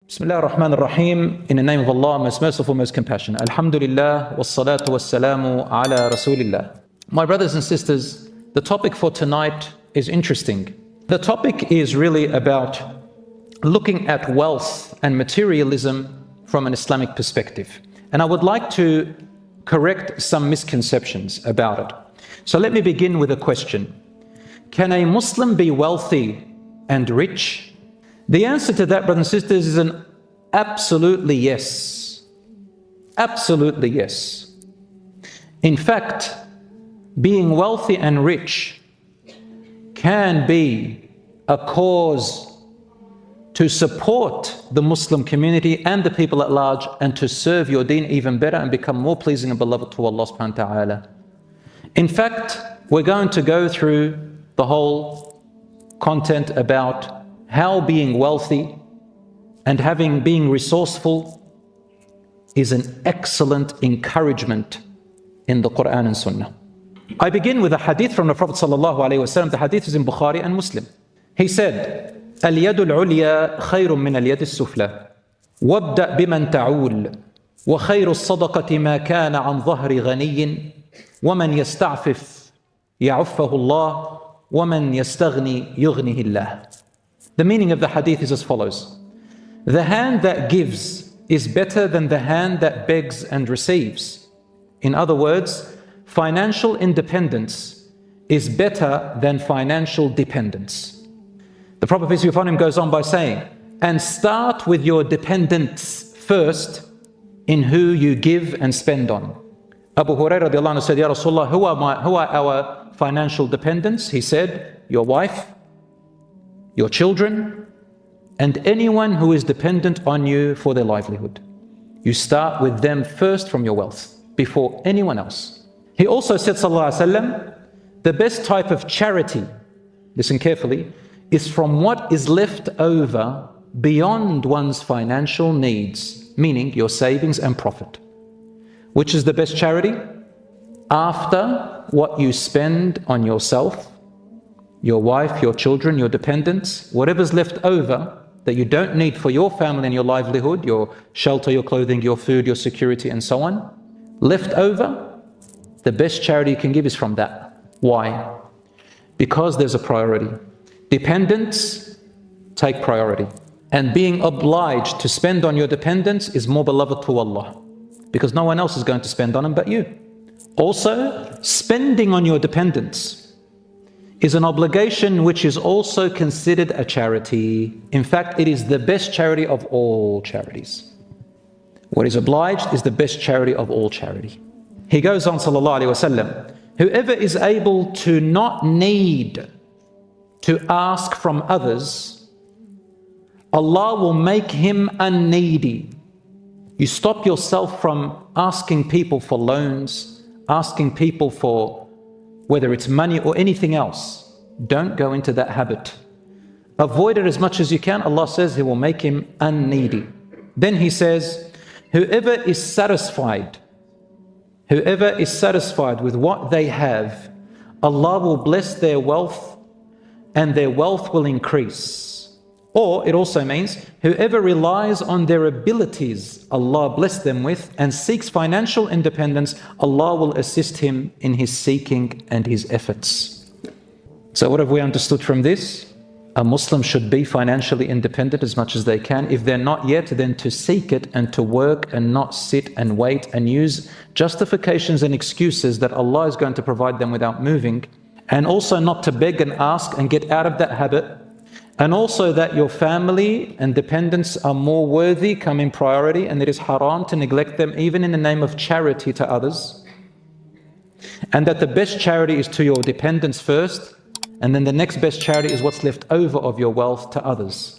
Bismillah ar-Rahman ar-Rahim. In the name of Allah, most merciful, most compassionate. Alhamdulillah, wassalatu wassalamu ala rasulillah. My brothers and sisters, the topic for tonight is interesting. The topic is really about looking at wealth and materialism from an Islamic perspective. And I would like to correct some misconceptions about it. So let me begin with a question. Can a Muslim be wealthy and rich? The answer to that, brothers and sisters, is an absolutely yes. Absolutely yes. In fact, being wealthy and rich can be a cause to support the Muslim community and the people at large, and to serve your deen even better and become more pleasing and beloved to Allah subhanahu wa ta'ala. In fact, we're going to go through the whole content about how being wealthy and being resourceful is an excellent encouragement in the Quran and Sunnah. I begin with a hadith from the Prophet sallallahu alaihi wasallam. The hadith is in Bukhari and Muslim. He said, اليد العليا خير من اليد السفلى وابدأ بمن تعول وخير الصدقة ما كان عن ظهر غني ومن يستعفف يعفه الله ومن يستغني يغنه الله. The meaning of the hadith is as follows. The hand that gives is better than the hand that begs and receives. In other words, financial independence is better than financial dependence. The Prophet, peace be upon him, goes on by saying, and start with your dependents first in who you give and spend on. Abu Hurairah radiallahu anhu said, Ya Rasulullah, who are our financial dependents? He said, your wife, your children, and anyone who is dependent on you for their livelihood. You start with them first from your wealth, before anyone else. He also said, sallallahu alaihi wasallam, the best type of charity, listen carefully, is from what is left over beyond one's financial needs, meaning your savings and profit. Which is the best charity? After what you spend on yourself, your wife, your children, your dependents, whatever's left over that you don't need for your family and your livelihood, your shelter, your clothing, your food, your security, and so on, left over, the best charity you can give is from that. Why? Because there's a priority. Dependents take priority. And being obliged to spend on your dependents is more beloved to Allah, because no one else is going to spend on them but you. Also, spending on your dependents is an obligation which is also considered a charity. In fact, it is the best charity of all charities. What is obliged is the best charity of all charity. He goes on, sallallahu alaihi wasallam, whoever is able to not need to ask from others, Allah will make him unneedy. You stop yourself from asking people for loans, asking people for whether it's money or anything else. Don't go into that habit. Avoid it as much as you can. Allah says He will make him unneedy. Then He says, whoever is satisfied with what they have, Allah will bless their wealth and their wealth will increase. Or it also means whoever relies on their abilities Allah bless them with and seeks financial independence, Allah will assist him in his seeking and his efforts. So what have we understood from this? A Muslim should be financially independent as much as they can. If they're not yet, then to seek it and to work and not sit and wait and use justifications and excuses that Allah is going to provide them without moving. And also not to beg and ask and get out of that habit. And also that your family and dependents are more worthy, come in priority, and it is haram to neglect them even in the name of charity to others. And that the best charity is to your dependents first, and then the next best charity is what's left over of your wealth to others.